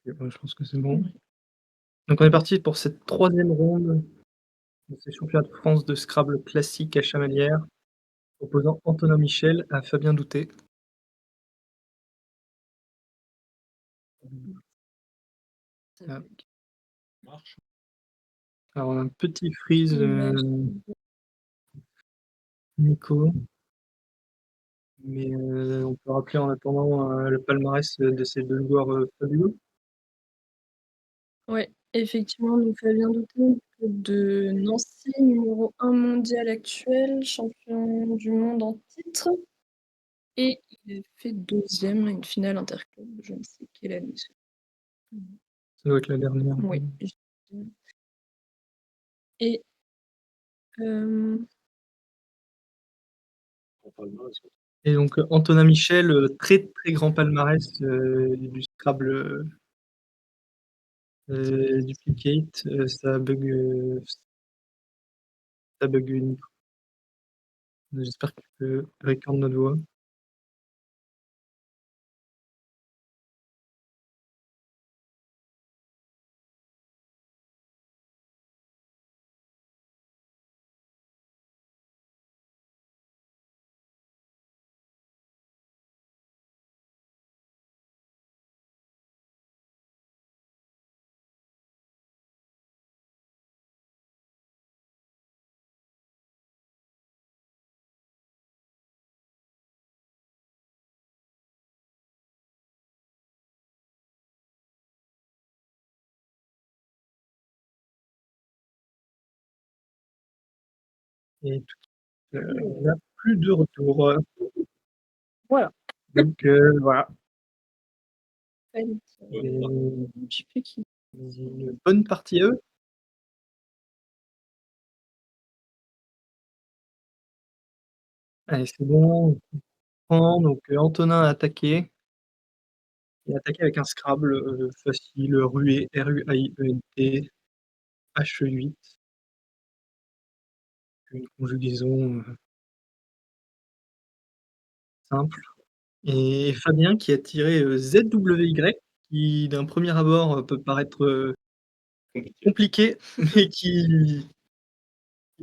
OK, ouais, je pense que c'est bon. Ouais. Donc on est parti pour cette troisième ronde de ces championnats de France de Scrabble classique à Chamalières, opposant Antonin Michel à Fabien Doutet. Mmh. Ça Ah, bug. Marche. alors on a un petit freeze, Ouais, Nico, mais on peut rappeler en attendant, le palmarès, de ces 2 joueurs, fabuleux. ouais, effectivement, donc Fabien Douton de Nancy, numéro 1 mondial actuel, champion du monde en titre et il a fait 2e à une finale interclub, je ne sais quelle année c'est. Mmh. Ça doit être la dernière, Oui, et hem, Pour palmarès, ouais. et donc Antonin Michel, très, très grand palmarès, du Scrabble, duplicate, ça bug Nico. J'espère que tu peux record notre voix. Et on n'a plus de retour, voilà. Donc voilà, et je sais plus qui. une bonne partie à eux. Allez, c'est bon, on prend donc Antonin a attaqué. Il a attaqué avec un Scrabble, facile, Ruet, Ruaient, H8, une conjugaison, simple. Et Fabien qui a tiré, ZWY qui d'un premier abord, peut paraître, Compliqué. compliqué, mais qui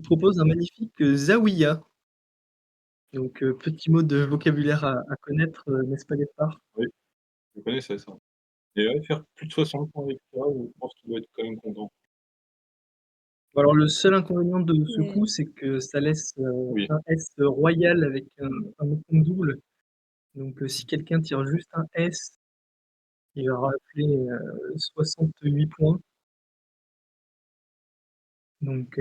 propose un magnifique, Zaouïa. Donc petit mot de vocabulaire à connaître, n'est-ce pas Gaspard? Oui, je connaissais ça. Et ouais, faire plus de 60 points avec toi, je pense qu'il doit être quand même content. Bon alors le seul inconvénient de ce Mais coup, c'est que ça laisse, Oui, un S royal avec un bouton double. Donc si quelqu'un tire juste un S, il va rafler, 68 points. Donc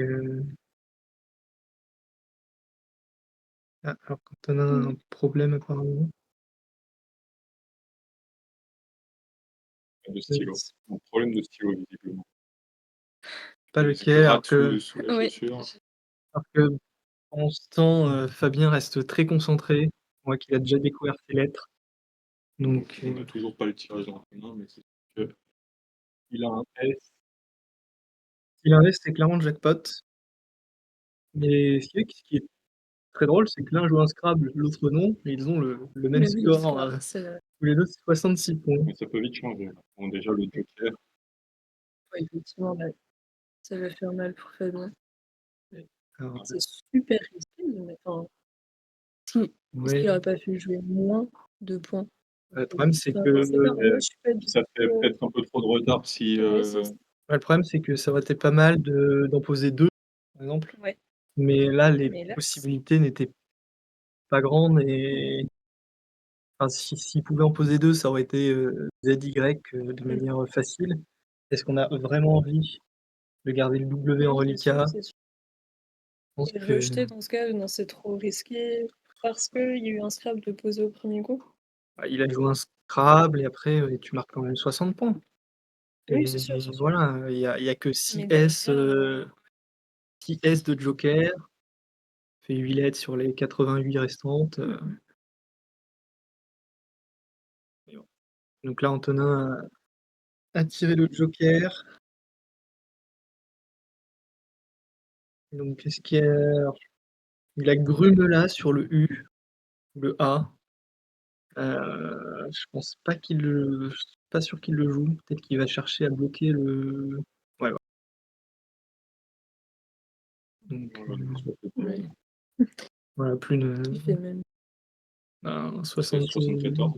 alors quand on a mmh, un problème apparemment. de Oui, stylo. c'est Un problème de stylo visiblement. pas Il se lequel, alors gratte que sous la ouais, chaussure. pendant ce temps, Fabien reste très concentré. On voit qu'il a déjà découvert ses lettres. Donc Donc on a toujours pas le tirage dans les mains, mais c'est sûr qu'il a un S. s'il investe, c'est clairement le jackpot. Mais ce qui est très drôle, c'est que l'un joue un Scrabble, l'autre non, et ils ont le même le même score, score, c'est tous les 2 c'est 66 points. Mais ça peut vite changer. Bon déjà le joker, ouais, effectivement, là, ça va faire mal pour Fabien. Alors C'est super risqué de mettre enfin, si est-ce ouais, qu'il aurait pas fallu jouer moins de points? le problème c'est Enfin, que je sais pas, moi je suis pas du ça fait tout, peut-être un peu trop de retard si, ouais, c'est ç ouais, le problème c'est que ça aurait été pas mal d'en poser 2 par exemple, ouais, mais là les mais là, c possibilités n'étaient pas grandes et enfin s'il pouvait en poser 2, ça aurait été, ZY, de mmh, manière, facile. Est-ce qu'on a vraiment envie de garder le W en non, bien sûr, reliquat? c'est sûr. Je pense Et que rejeter dans ce cas, non, c'est trop risqué parce qu'il y a eu un scrap de poser au premier coup? bah, il a joué un Scrabble et après, tu marques quand même 60 points Oui, et c'est sûr, voilà, il y a que 6 mais S, derrière, 6 S de joker, fait 8 lettres sur les 88 restantes, mmh et bon. Donc là, Antonin a tiré le joker, donc qu'est-ce qu'il y a? Alors, il a Grumelat sur le U, le A, je pense pas qu'il le pas sûr qu'il le joue. Peut-être qu'il va chercher à bloquer le ouais, ouais. Donc Ouais, donc ça fait Ouais, voilà, plus qui de fait même ben ça fait 74.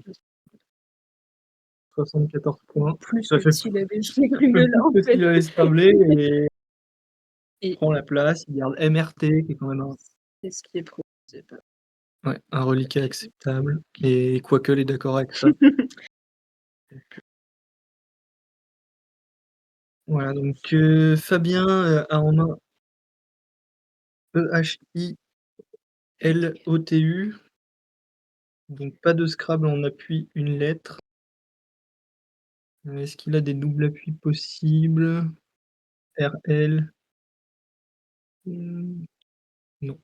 74 points. plus Ça que fait s'il avait joué ça fait Grimoire, plus en que fait. s'il avait scramblé et il Et prend la place, il garde MRT qui est quand même c'est ce qui est proposé par un reliquat acceptable et Quackle est d'accord avec ça. Voilà donc Fabien, a en main EHILOTU, donc pas de Scrabble en appui, une lettre. Est-ce qu'il a des doubles appuis possibles? RL? Mmh, non.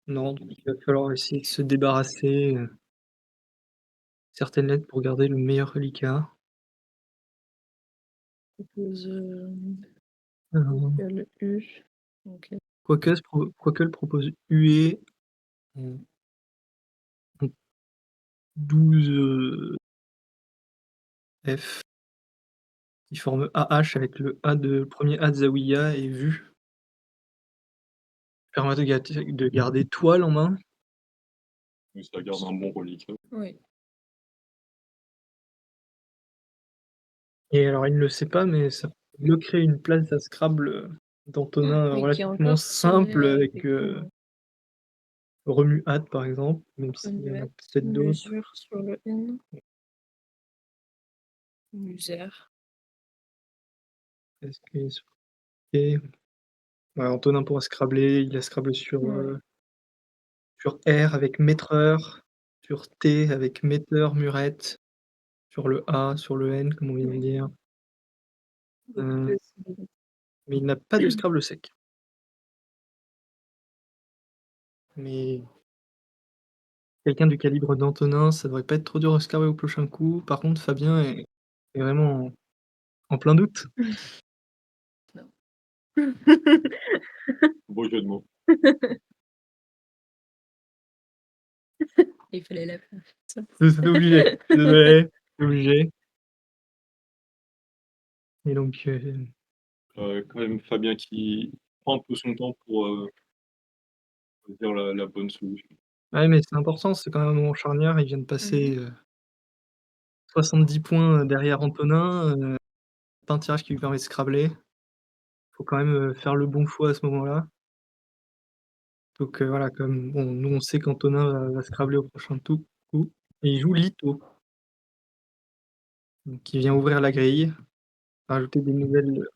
Non, donc il va falloir essayer de se débarrasser, certaines lettres pour garder le meilleur reliquat. propose, Alors, le U. OK. Quackle propose huée, mmh, donc 12, F qui forme AH avec le A de premier A de Zawiya et vue. Permet de garder toile en main. Mais ça garde un bon reliquat. Oui. Et alors il ne le sait pas, mais ça bloquerait une place à Scrabble, d'Antonin, Oui, qui est relativement encore simple tiré avec, effectivement. Remue-hâte par exemple, même s'il y en a Remuette, peut-être d'autres. mesure sur le N. Musère. Est-ce qu'il est sur T? Ouais, Antonin pourra scrabbler, il a scrabblé Ouais. sur R avec maîtreur, sur T avec metteur, murette, sur le A, sur le N comme on vient de Oui, dire, beaucoup de heu, possibilités. mais il n'a pas de Scrabble sec. Mais quelqu'un du calibre d'Antonin, ça devrait pas être trop dur à scrabbler au prochain coup. Par contre, Fabien est vraiment en plein doute. Non. Beau jeu de mots. Il fallait la faire, ça. C'était obligé, je suis désolé, c'est obligé et donc Quand même Fabien qui prend un peu son temps pour, choisir la bonne solution. ouais, mais c'est important, c'est quand même un moment charnière. Il vient de Mmh. passer, 70 points, derrière Antonin, pas un tirage qui lui permet de scrabbler. Faut quand même, faire le bon choix à ce moment-là. Donc voilà, comme bon, nous on sait qu'Antonin va scrabbler au prochain coup et il joue Lito, donc il vient ouvrir la grille, rajouter des nouvelles,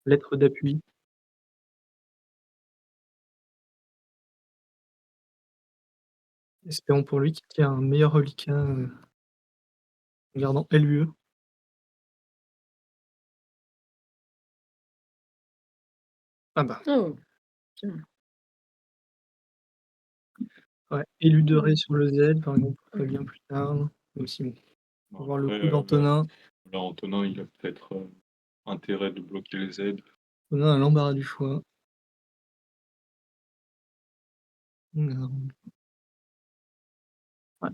lettres d'appui. Espérons pour lui qu'il tire un meilleur reliquat, en gardant LUE. Ah bah, Oh! Tiens. ouais, élu de Ré Mmh. sur le Z par exemple pour Mmh. Fabien plus tard, aussi bon, faut Bon voir le après, coup d'Antonin. là Antonin il a peut-être, intérêt de bloquer les aides. Antonin a l'embarras du choix. Alors, ouais,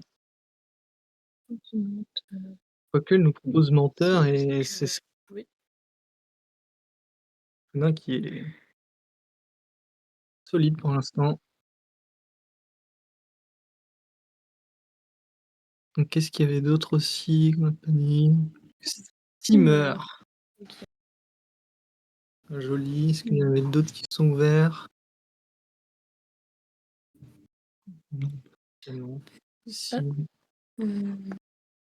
quoique nous propose menteur et c'est Oui. Antonin qui est solide pour l'instant. Donc qu'est-ce qu'il y avait d'autre aussi qu'on n'a pas dit? Steamer, Humeur. OK. joli. Est-ce qu'il y en Mmh. avait d'autres qui sont ouverts? Non, pas tellement. Ah, Si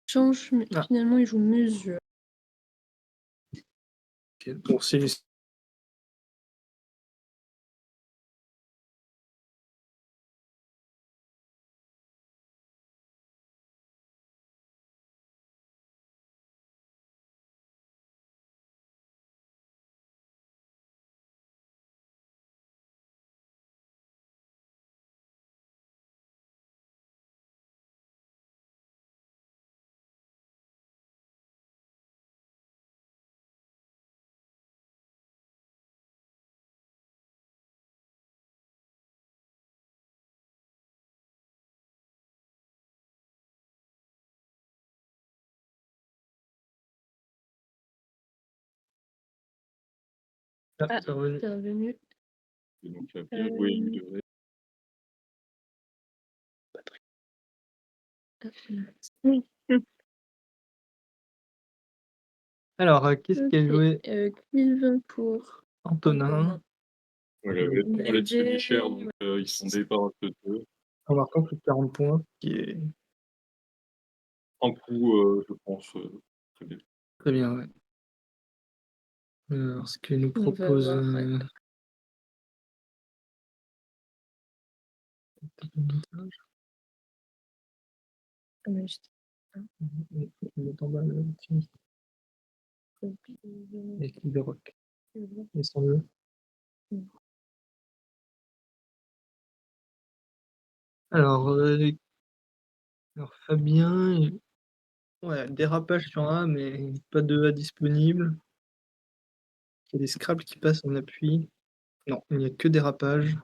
change, mais ah, finalement, il joue mesure. OK. Bon, c'est Ah, Ah, c'est revenu. c'est revenu. Et donc bien joué U2. Mmh. Mmh. Alors, qui est-ce qui a OK, joué? Clive pour Antonin, Antonin. Ouais, la lettre se dit cher, donc Ouais. ils sont départ un peu de en marquant plus de 40 points, ce qui est un coup, je pense, très bien. très bien, ouais. Alors, ce que nous On va propose, voir, ouais. Ah mais juste mettre en bas le film avec le rock et sans le Mmh. alors, Fabien, ouais, dérapage sur A, mais pas de A disponible. Il y a des scrabbles qui passent en appui. Non, il n'y a que dérapage.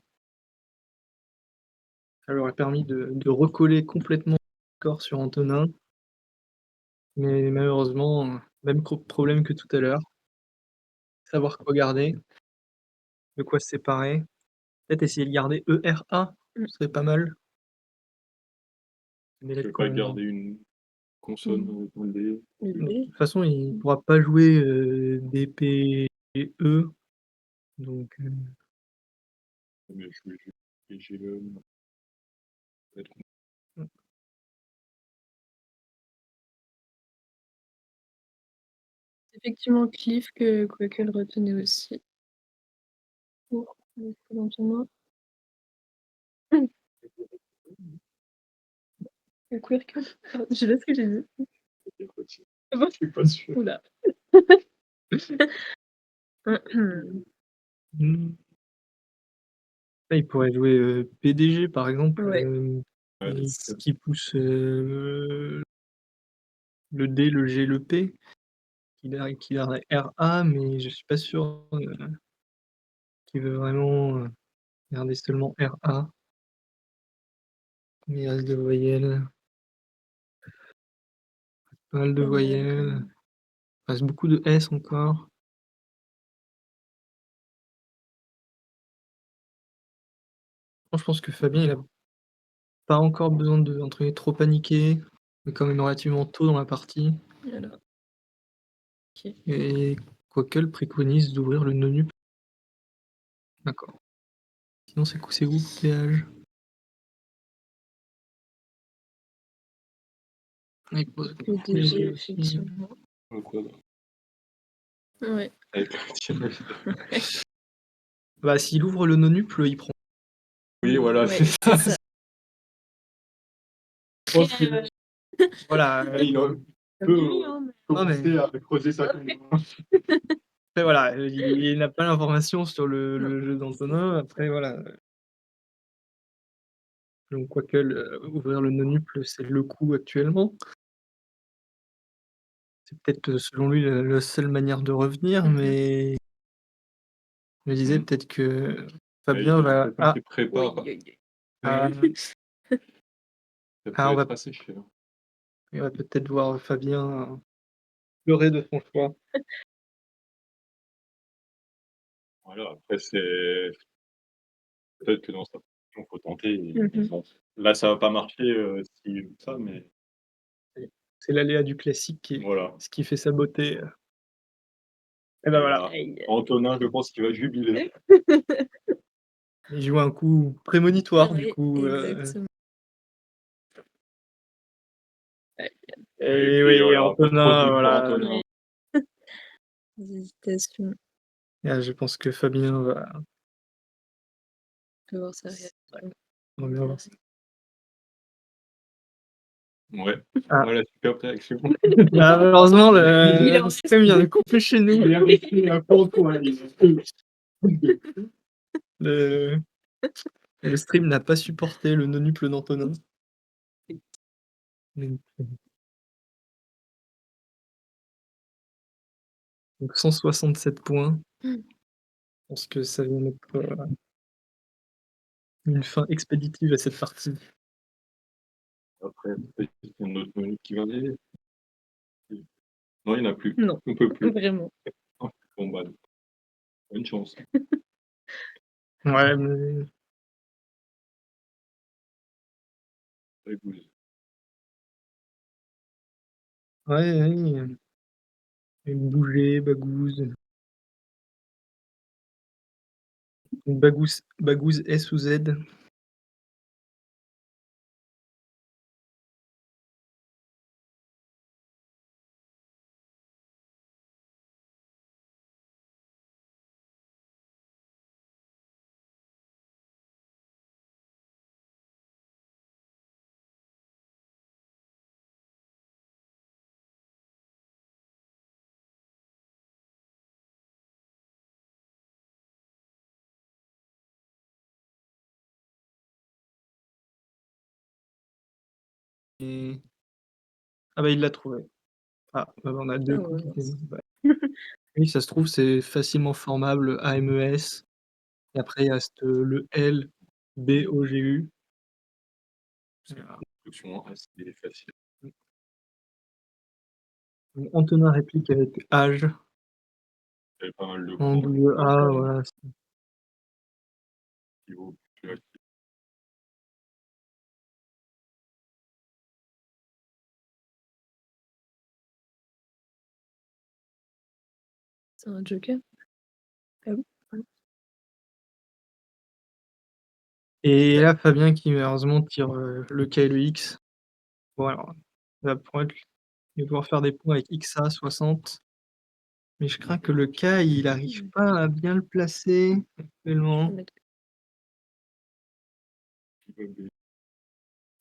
Ça leur a permis de recoller complètement le score sur Antonin. Mais malheureusement, même problème que tout à l'heure. Savoir quoi garder, de quoi se séparer. Peut-être essayer de garder ERA, Mmh. ce serait pas mal. Des Je lettres vais pas qu'on garder une consonne, dans le D. Le de B. toute façon, il pourra pas jouer, D, P et E, donc Mais je vais juste piéger le lettre. mmh, Effectivement, Clive que Quackle retenait aussi pour le coup d'Antonin. Le Quirk. Je sais pas ce que j'ai dit. Ah bon? Je suis pas sûr. Ouh là. mmh. Là, il pourrait jouer, PDG par exemple, Ouais. Ouais, ce qui pousse, le D, le G, le P, qu'il a RA, mais je suis pas sûr, qu'il veut vraiment, garder seulement RA. Mais il reste de voyelles, pas mal de Pas mal quand voyelles, même. il reste beaucoup de S encore. Moi, je pense que Fabien, il a pas encore besoin de entre guillemets «trop paniquer», on est quand même relativement tôt dans la partie Voilà. OK. et Quackle préconise d'ouvrir le nonu. D'accord. Sinon c'est où le péage? Ah, il pose PDG aussi. effectivement. un quadre Ouais. avec le tirage. Bah, s'il ouvre le nonuple, il prend. Oui, voilà, Ouais, c'est c'est ça. ça. Je pense que Voilà, il aurait T'as peut, vu, hein, mais commencer à creuser ça comme après voilà, il n'a pas l'information sur non. le jeu d'Antonin. Après voilà, donc Quackle, ouvrir le nonuple, c'est le coup actuellement. C'est peut-être, selon lui, la seule manière de revenir, Mmh mh. mais je me disais peut-être que il y Fabien a va quelqu'un qui prépare. Oui, oui, ah, Ça ah, peut être assez cher. on va peut-être voir Fabien pleurer de son choix. Voilà, après c'est peut-être que dans sa position, faut tenter oui. et bon, là, ça va pas marcher, s'il joue ça, mais C'est l'aléa du classique qui est voilà. ce qui fait sa beauté, et bah, Et voilà, là, Aïe. Antonin, je pense qu'il va jubiler. il joue un coup prémonitoire du Ouais, coup, exactement. Ouais, Et et puis oui, voilà, pas trop de Antonin, doute pour voilà, Antonin. des hésitations. je pense que Fabien va On peut voir sa réaction. bien voir. Ouais, Ah, voilà, super réaction. bah, malheureusement Il en le système vient de couper chez nous. Il a resté un peu en coin, Le le stream n'a pas supporté le nonuple d'Antonin. Donc 167 points. Mmh. Je pense que ça vient mettre, une fin expéditive à cette partie. Après, peut-être qu'il y a une autre minute qui va arriver. Non, il y en a plus. Non, On peut plus. vraiment. Bon, bah Bonne chance. Ouais, mais Bagouze. ouais, oui, bouger, bagouze, bagouze S ou Z. Et ah bah, il l'a trouvé. Ah, bah, on a Ah 2 ouais, coups qui mince. ouais. Oui, ça se trouve, c'est facilement formable AMES et après il reste, le L, B, O, G, U. C'est une construction assez facile. Antonin réplique avec âge, Il y avait pas mal de en points double A, D'accord. voilà. niveau culturel. C'est un joker? Ah oui? Ah oui. Et là, Fabien qui malheureusement tire, le K et le X. Bon alors, il va pouvoir faire des points avec XA 60, mais je crains que le K, il arrive Mmh. pas à bien le placer Je vais actuellement. mettre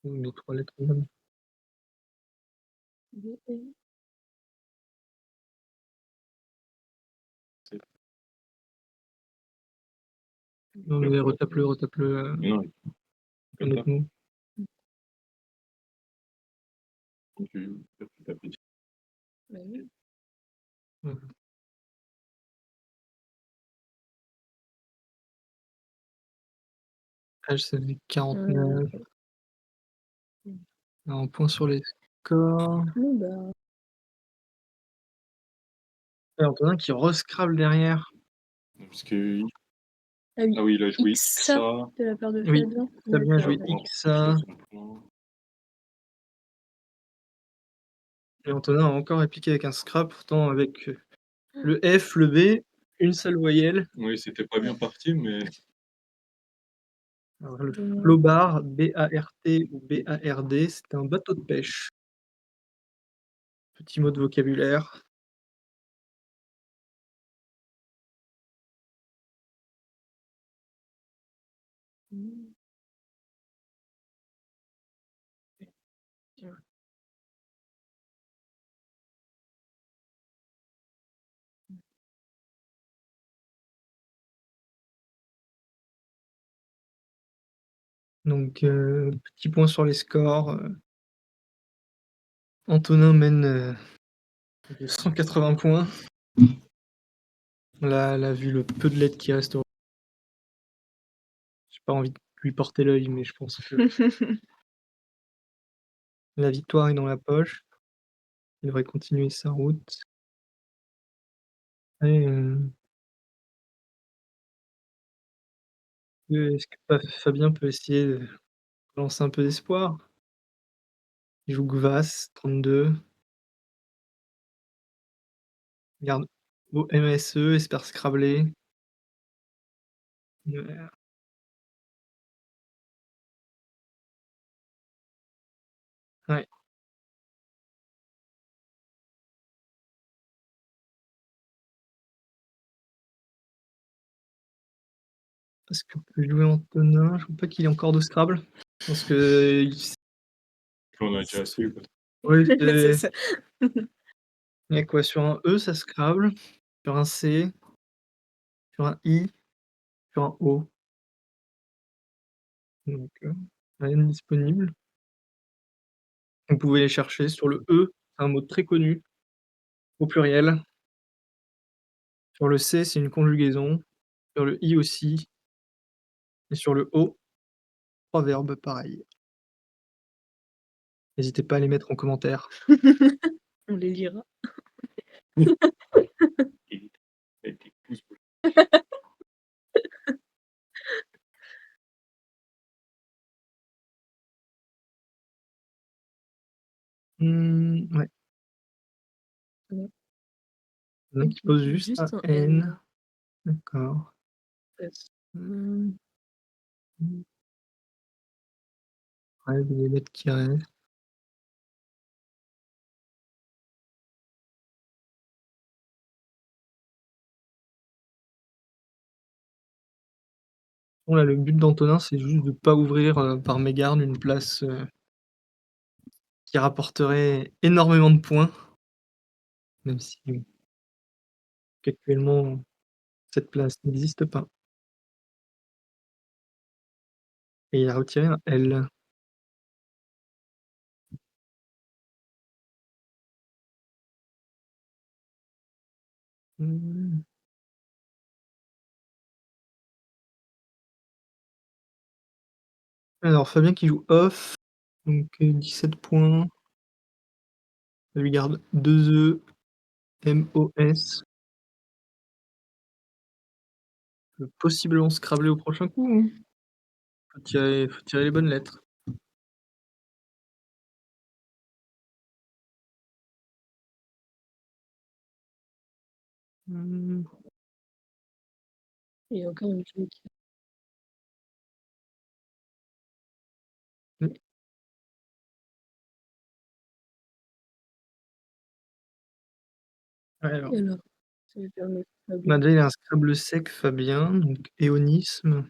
Les 3 lettres même. B et C'est Non mais retape-le, mais non, comme ça, honnêtement. tu tapes bah oui. Mmh. Âge, ça fait 49. Ouais. Mmh. Un point sur les scores. Bon bah, Et Antonin qui rescrable derrière. parce que ah oui, ah oui, il a joué XA XA, de la part de Oui, Fabien? Fabien a il va D'accord, joué OK. pouvoir réfléchir XA son point. et Antonin a encore répliqué avec un scrap, pourtant avec, le F, le B, une seule voyelle. Oui, c'était pas bien parti, mais Alors le Dommage. flobard, B-A-R-T ou B-A-R-D, c'est un bateau de pêche. Petit mot de vocabulaire. Mmh. Donc petit point sur les scores, Antonin mène, de 180 points. Là, vu le peu de lettres qui restent au j'ai pas envie de lui porter l'œil, mais je pense que la victoire est dans la poche. Il devrait continuer sa route et est-ce que Fabien peut essayer de lancer un peu d'espoir? Il joue Gvas 32, garde OMSE, espère scrabler. Ouais, est-ce que peut jouer Antonin? Je crois pas qu'il ait encore de Scrabble. Je pense qu'il s on a déjà assez, quoi. ouais, C'est c'est ça. il y a quoi? Sur un E, ça Scrabble, sur un C, sur un I, sur un O, donc rien de disponible. Vous pouvez les chercher sur le E, c'est un mot très connu, au pluriel. Sur le C, c'est une conjugaison. Sur le I aussi et sur le O, 3 verbes pareils. N'hésitez pas à les mettre en commentaire. On les lira. Et avec des pouces bleus. Ouais. Ouais. Il y en a qui posent juste un Juste un N. N. D'accord. Yes. Mmh. Mmh. Ouais, des lettres qui restent. Bon là, le but d'Antonin, c'est juste de pas ouvrir, par mégarde une place, qui rapporterait énormément de points, même si, qu'actuellement, cette place n'existe pas et il a retiré un L. Mmh. Alors Fabien qui joue off, donc 17 points. Ça lui garde 2 MOS. Peut possiblement scrabler au prochain coup, hein. Faut tirer les bonnes lettres. Mmh. Il y a encore une fille qui Mmh. Alors, alors, ça lui permet pas bah, de déjà il a un Scrabble sec Fabien, donc éonisme,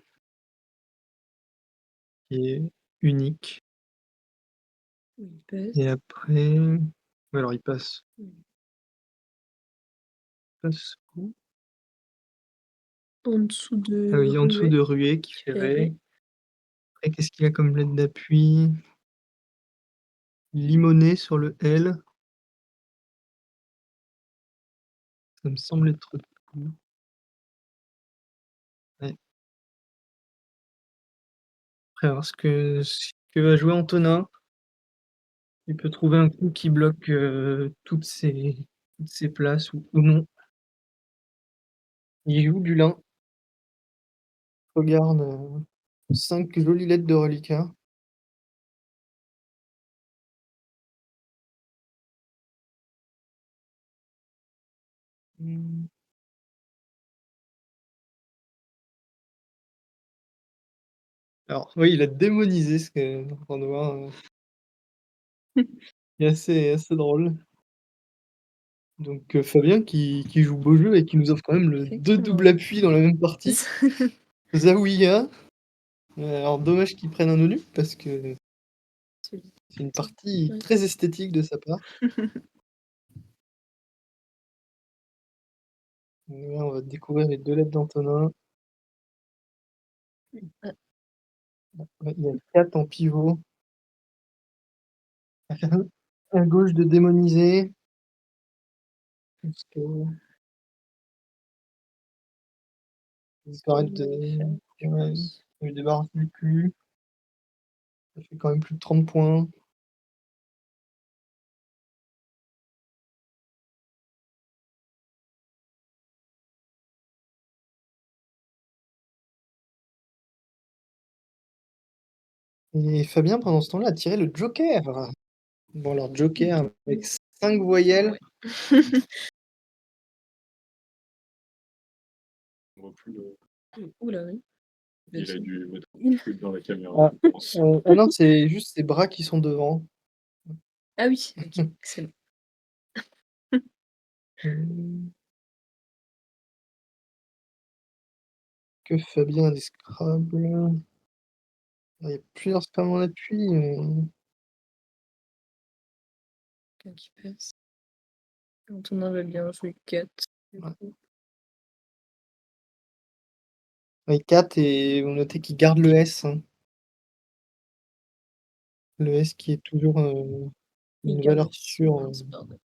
qui est unique oui, il pèse. et après ouais, alors Mmh. il passe où? En dessous Ah de oui, en dessous ruée, de ruée qui qui fait fait ré. ré. Après qu'est-ce qu'il a comme lettre d'appui? Limonée sur le L, ça me semble être tout. Ouais, après à voir ce que va jouer Antonin. Il peut trouver un coup qui bloque, toutes ces places ou non. Il joue du lin. Regarde, 5 jolies lettres de reliquat. Mmh. Alors oui, il a démonisé ce que on va voir, est assez drôle. Donc Fabien qui joue beau jeu et qui nous offre quand même le 2 Effectivement. doubles appuis dans la même partie. Zaouïa, alors dommage qu'il prenne un ONU parce que c'est une partie Ouais. très esthétique de sa part. Et là, on va découvrir les 2 lettres d'Antonin. Ah, Ouais, il y a 4 en pivot. À gauche de démoniser, parce que ce disparaître qu'il de va faire, je ouais, pense. je me débarrasse du cul. Ça fait quand même plus de 30 points. Et Fabien, pendant ce temps-là, a tiré le joker. Bon alors joker avec 5 voyelles. Ouais. On voit plus le Ouh là, oui. il a dû mettre un Il petit truc dans la caméra, Ah, je pense. ah non, c'est juste ses bras qui sont devant. Ah oui, OK, excellent. Mmh, que Fabien a des Scrabble. Ah, il y a plusieurs Scrabble en appui, Quelqu'un qui passe. Antonin va bien jouer 4 du ouais. coup. Ouais, 4 et vous notez qu'il garde le S, hein. Le S qui est toujours, Il une garde valeur son sûre, mince, pardon.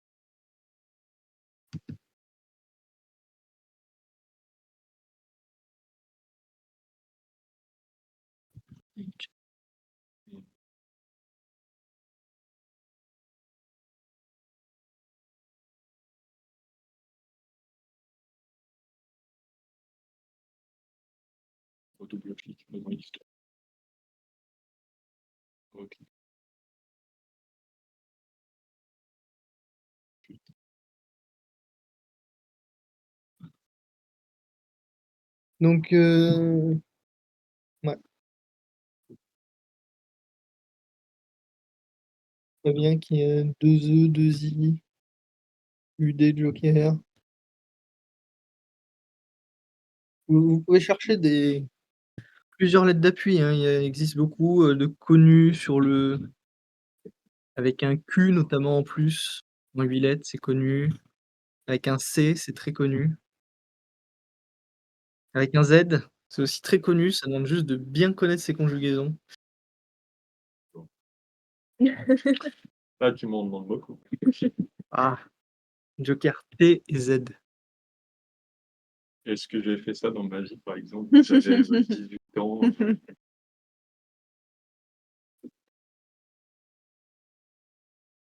OK. Mmh. Au double clic dans l'histoire. OK. Donc ouais, Fabien qui est 2 E, 2 I, UD joker. Vous pouvez chercher des plusieurs lettres d'appui, hein, il existe beaucoup, de connus sur le avec un Q notamment en plus, en 8 lettres, c'est connu. Avec un C, c'est très connu. Avec un Z, c'est aussi très connu, ça demande juste de bien connaître ses conjugaisons. Là, tu m'en demandes beaucoup. Ah, joker T et Z. Est-ce que j'ai fait ça dans ma vie, par exemple? J'avais, 18 ans,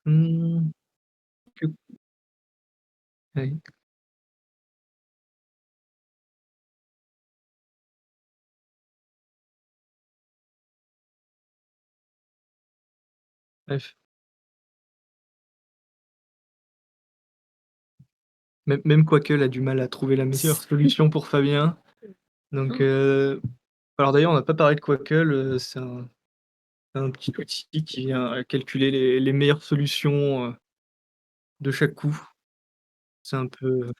Mmh, que oui, bref. Même Quackle a du mal à trouver la meilleure solution pour Fabien. Donc alors d'ailleurs on n'a pas parlé de Quackle, c'est un petit outil qui vient calculer les meilleures solutions, de chaque coup. C'est un peu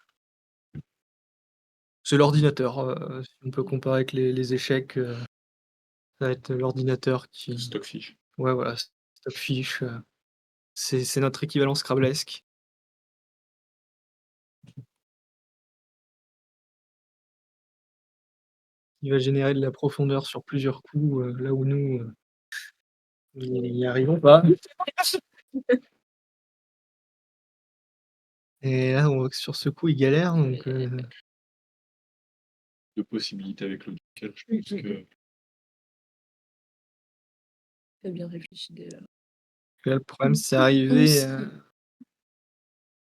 c'est l'ordinateur, si on peut comparer avec les échecs, ça va être l'ordinateur qui Stockfish. ouais voilà, Stockfish, c'est notre équivalent scrabblesque. Qui va générer de la profondeur sur plusieurs coups, là où nous, n'y arrivons pas. Et là, on voit que sur ce coup, il galère donc De possibilités avec le joker, je pense que Tu bien réfléchi déjà. là, le problème, c'est Onze.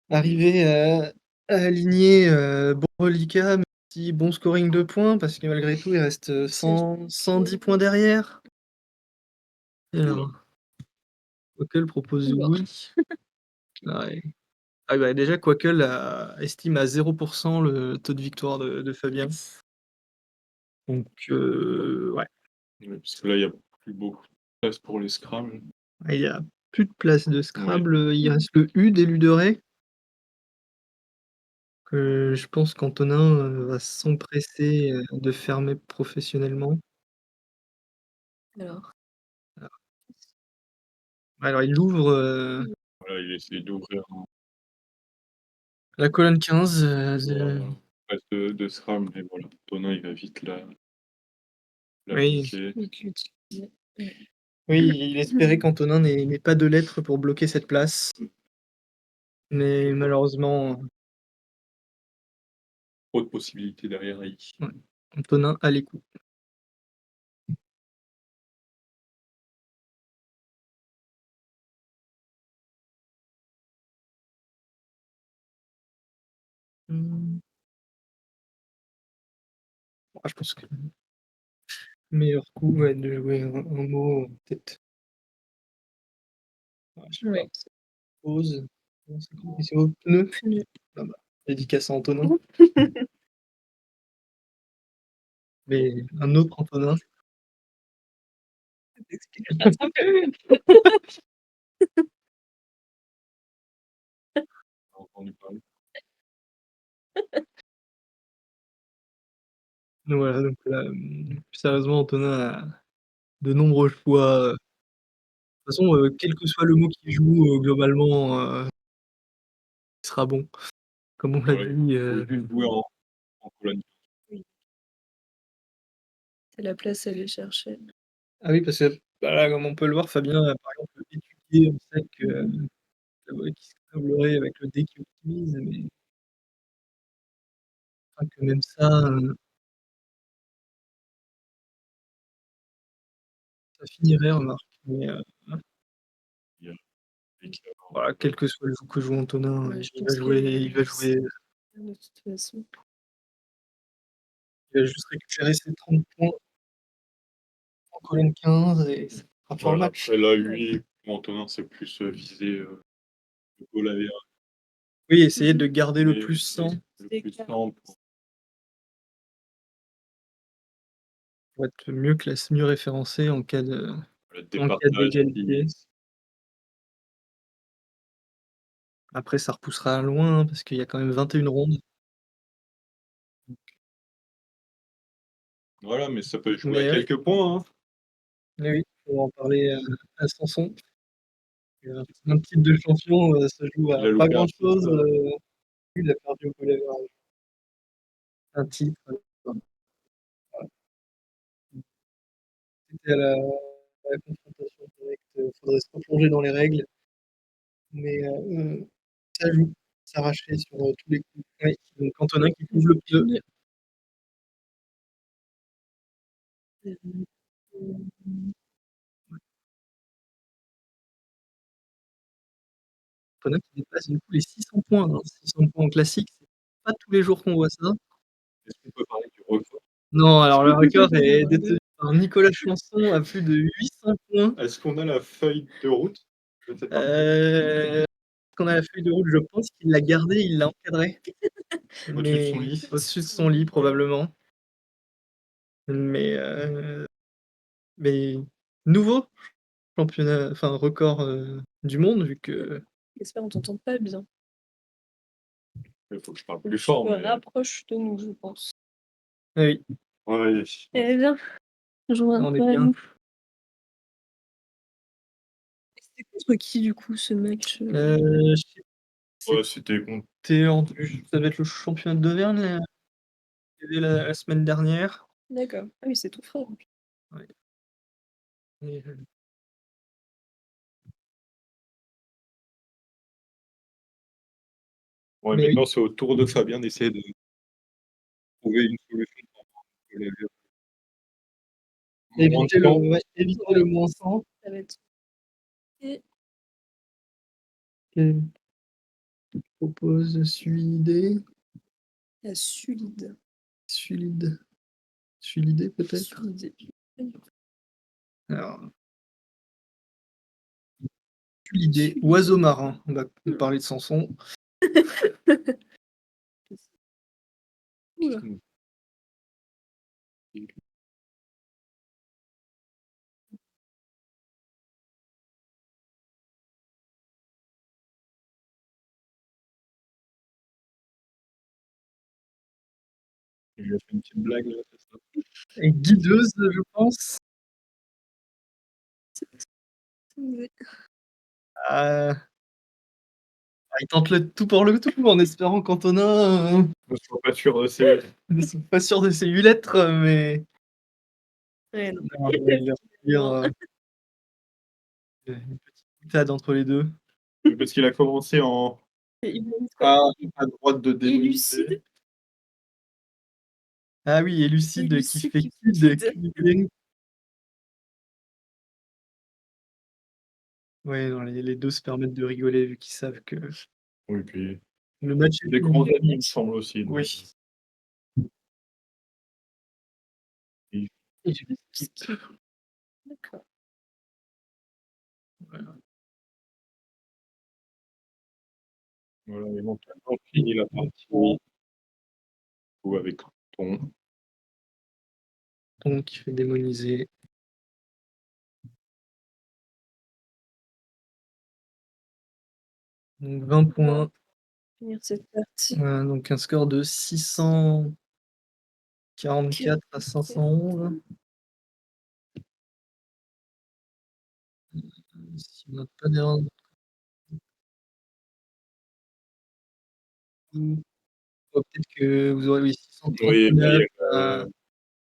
arriver à aligner, bon reliquat, mais aussi bon scoring de points parce que malgré tout, il reste, 110 points derrière. Et ouh là, alors, Quackle propose Ouh là. oui. Ouais. Ah bah, déjà Quackle estime à 0 le taux de victoire de Fabien. Donc ouais, ouais, parce que là, il y a plus beaucoup de place pour les Scrabble. il y a plus de place de Ouais, Scrabble, il reste le U d'Éluderé, que je pense qu'Antonin, va s'empresser, de fermer professionnellement. Alors, Alors il ouvre, voilà, il essaie d'ouvrir un la colonne 15, de place de Scrabble, mais voilà, Tonin, il va vite oui, l'appliquer. vite l'utiliser. Ouais. oui, il espérait qu'Antonin n'ait pas de lettres pour bloquer cette place, mais malheureusement, Trop de possibilités derrière AI. ouais, Antonin a les coups. Mmh. Ah, je pense que le meilleur coup va être de jouer un mot, peut-être, je sais pas, Ouais. pause, non, c'est quoi? C'est au pneu? Pneu. Ah bah, dédicace à Antonin, mais un autre Antonin. J'ai entendu parler. Donc voilà, donc plus sérieusement, Antonin a de nombreux choix, de toute façon, quel que soit le mot qu'il joue, globalement, il sera bon. Comme on l'a Ouais, dit, faut juste jouer en colonne. Oui, c'est la place à aller chercher. ah oui, parce que, bah, là, comme on peut le voir, Fabien a par exemple étudié, on sait que, qui scrablerait avec le dé qu'il optimise, mais enfin que même ça, ça finirait remarque, mais Il y a l'équivalent voilà, quel que soit le jeu que joue Antonin, Ouais, je il va pense jouer qu'il il va jouer de toute façon. il va juste récupérer ses 30 points en colonne 15 et ça fera fort voilà, match. après là, Ouais. lui, pour Antonin, c'est plus, viser, le goal average, Oui, essayer de garder le mais plus 100. le plus 100 pour pour être mieux référencé Le en cas départage d'égalité. qui Après ça repoussera loin, hein, parce qu'il y a quand même 21 rondes. voilà, mais ça peut jouer à Mais oui, quelques points, hein. mais oui, pour en parler à Sanson, un titre de champion, se joue Il à a pas loupé un grand titre, chose, il a perdu au goal average. Un titre, c'était à la confrontation directe, faudrait se replonger dans les règles, mais ça joue, s'arracher sur, tous les coups. Oui, donc Cantona qui couvre le pneu. Une hem, Cantona qui dépasse du coup les 600 points, hein. 600 points en classique, c'est pas tous les jours qu'on voit ça. est-ce qu'on peut parler du record? Non, alors le record est détenu par Nicolas Chanson à plus de 800 points. Est-ce qu'on a la feuille de route? Je ne sais pas. Qu'on a la feuille de route, je pense qu'il l'a gardée, il l'a encadrée, Au-dessus de mais son lit? au-dessus de son lit probablement. Mais mais nouveau championnat, enfin record, du monde vu que j'espère on t'entend pas bien. Il faut que je parle Faut que plus tu fort, te mais rapproches de nous, je pense. ah oui, ouais, Eh bien, on est joins-toi à bien. nous. C'était contre qui du coup ce match, Je sais ouais, c'était con. c'était en ça devait être le championnat d'Auvergne là, qu'il y avait la semaine dernière. D'accord. Ah oui, c'est tout frais. Ouais et Ouais, mais oui, maintenant, c'est au tour de Fabien d'essayer de trouver une solution pour que les moins de éviter le temps. ouais, éviter Ouais, le moins 100. ça va être et Que propose Sulidé, la Sulide. Sulide, Sulidé peut-être? Sulide. Alors Sulidé, Sulide. oiseau marin, on va Mmh. parler de Sanson. Ouh là. Il lui a fait une petite blague là, c'est ça? Et guideuse, je pense. Ah, il tente le tout pour le tout en espérant qu'Antonin, Ne sois pas sûr, c'est ne soit pas sûr de ses 8 lettres, mais Ouais, non. non, il va lui refaire, une petite boutade entre les 2. parce qu'il a commencé en Et ils ont mis quoi? A à droite de démoniser. Élucide? Ah oui, et Lucide qui Élucide fait qui fait kid, kid. Kid. Ouais, non, les 2 se permettent de rigoler vu qu'ils savent que Oui, puis le match est des grands plié. amis, il me semble aussi, donc Oui, et et je skip. Ski. D'accord. Voilà. voilà, éventuellement, on finit la partie ou avec ton Donc il fait démoniser. Donc 20 points, Finir cette partie. donc un score de 644 à 511. Si on n'a pas d'erreur de coup, peut-être que vous aurez oui oui, bah, il y 639 a à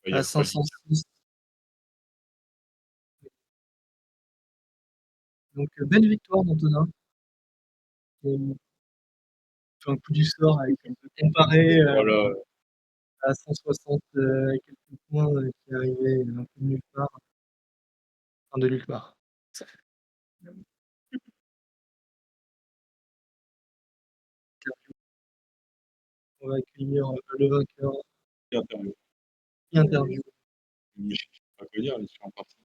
il y a Folie. 506. Donc belle victoire d'Antonin. Hem, sur un coup du sort avec comparé, Voilà, à 160, et quelques points, qui arrivaient un peu de nulle part, enfin de nulle part. On va accueillir, le vainqueur interview. et interview. Mais je sais pas quoi dire, les différentes parties.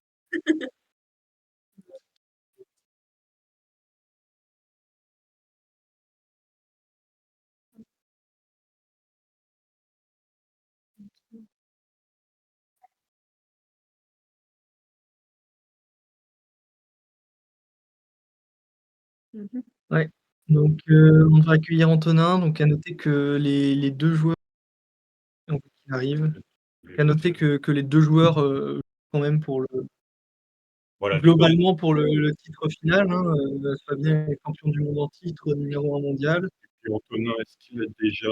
Mmh mh. Ouais, donc on va accueillir Antonin, donc à noter que les 2 joueurs avant qu'il arrive, à noter que les 2 joueurs, quand même pour le Voilà, les 2 globalement pour le titre final, hein, Fabien est champion du monde en titre, numéro 1 mondial. et Antonin, est-ce qu'il a déjà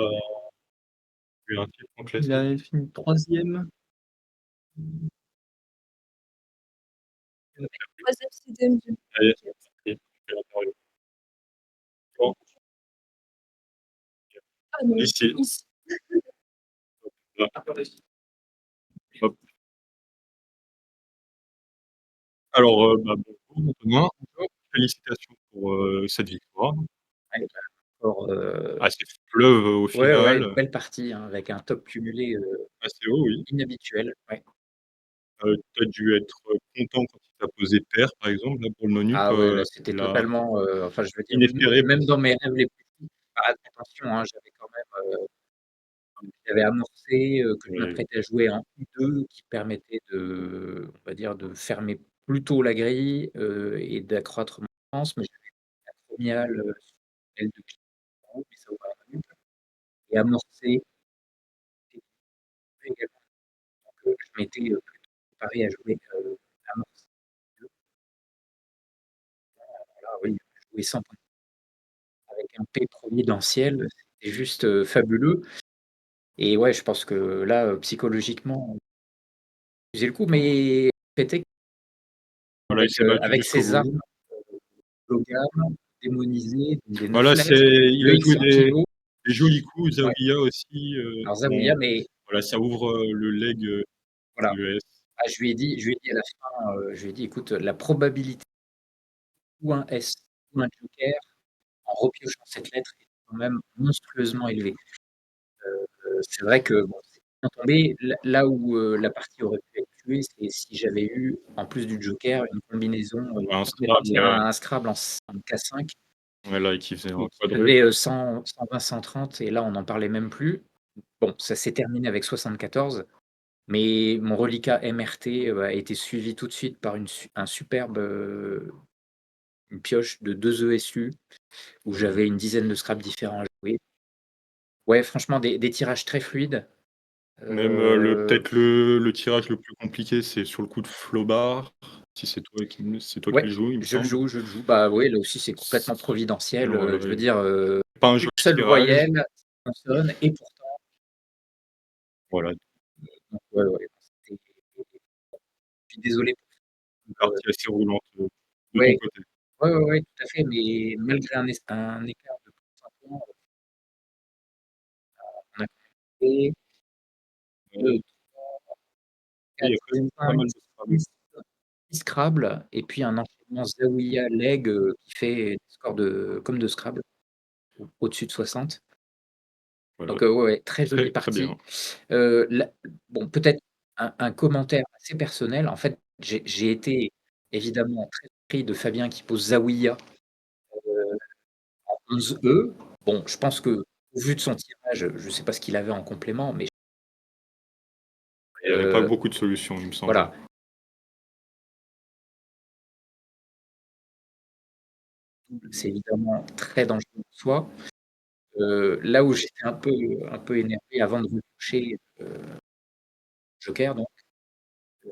eu un titre en Il classique? a fini 3e. Mmh. 3e, 6e du Allez, OK. c'est parti, je fais l'interview. Bon, Ah non, ici, ici. là, hop. Alors, bah, bonjour Antonin, félicitations pour, cette victoire. Ouais, encore, Assez fleuve au ouais, ouais, final, une belle partie, hein, avec un top cumulé, assez haut, oui. inhabituel, ouais. Tu as dû être content quand il t'a posé pair, par exemple, là, pour le no-nup, Ah ouais, là, c'était là, totalement, enfin, je veux dire, inespéré même presque. dans mes rêves les plus fous, attention, hein, j'avais quand même, j'avais amorcé, que je Ouais, m'apprêtais à jouer en U2 qui permettait on va dire, de fermer plus tôt la grille, et d'accroître mon chance, mais j'avais la Acromial, sur L de client, mais ça ouvrait un no-nup et amorcé également, donc je m'étais, plutôt préparé à jouer, amorcé là, oui, jouer sans avec un P providentiel, c'était juste, fabuleux et ouais, je pense que là, psychologiquement, j'ai le coup, mais le fait est voilà, il s'est battu avec jusqu'au ces bout. armes, monogame, démonisées, donc des 9 Voilà, lettres, il a le joué X1 kilo, des jolis coups, ouais. Zawiya aussi, Alors bon, Zawiya, mais voilà, ça ouvre, le leg, voilà. ES. Ah, je lui ai dit à la fin, je lui ai dit: «Écoute, la probabilité ou un S ou un joker en repiochant cette lettre est quand même monstrueusement élevée». C'est vrai que bon, c'est bien tombé. Là où, la partie aurait pu être tuée, c'est si j'avais eu, en plus du joker, une combinaison, Un toute Scrabble, partie, un Scrabble en K5 ouais, là, qui faisait un et qui quadruple. faisait, 120-130 et là, on n'en parlait même plus. Bon, ça s'est terminé avec 74, mais mon reliquat MRT, a été suivi tout de suite par un superbe, une pioche de 2 ESU où j'avais une dizaine de scraps différents à jouer. Ouais, franchement, des tirages très fluides. Même, Heu, peut-être le tirage le plus compliqué, c'est sur le coup de Flobard, si c'est toi qui ouais, le joues, il me semble. je le joue. Bah, oui, là aussi, c'est complètement Ouais, providentiel, je veux ouais, dire, pas un une joli seule tirage, voyelle, consonne et pourtant voilà, donc ouais, ouais, c'était je suis désolé une pour, partie assez roulante, de ton ouais, côté. ouais, ouais, ouais, tout à fait, mais malgré un écart de plus de 5 points, on a fait Heu, 2, oui, il 4, y a quand même pas 5, mal de Scrabble. 6, 6 Scrabble et puis un enchaînement Zawiya Leg, qui fait des scores comme de Scrabble, au-dessus de 60. Voilà, Donc, ouais, ouais, très jolie très, très bien. partie. Là bon, peut-être un commentaire assez personnel. En fait, j'ai été évidemment très surpris de Fabien qui pose Zawiya, en 11 E. Bon, je pense qu'au vu de son tirage, je ne sais pas ce qu'il avait en complément, mais Il y avait pas heu, beaucoup de solutions, il me semble. voilà, c'est évidemment très dangereux en soi. Là où j'étais un peu énervé avant de retoucher, joker donc, j'ai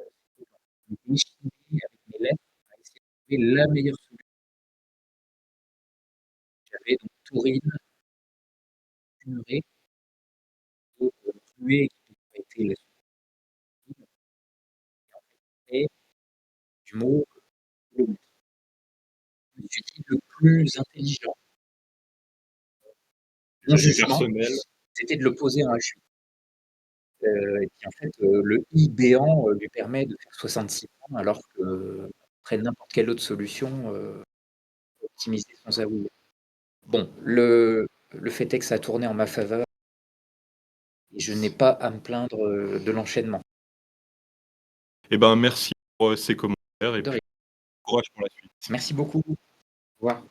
déchiné avec mes lettres à essayer de trouver la meilleure solution. J'avais donc Taurine, Furet et Fluet qui n'a pas été la solution et du mot kilomètre. Je me suis dit: «Le plus intelligent, mon Avis jugement, personnel, c'était de le poser en H8». Et puis en fait, le I béant, lui permet de faire 66 points alors qu'après n'importe quelle autre solution, optimiser son zaouïa. Bon, le fait est que ça a tourné en ma faveur et je n'ai pas à me plaindre, de l'enchaînement. eh ben, merci pour, ces commentaires et De puis rien. courage pour la suite. Merci beaucoup. Au revoir.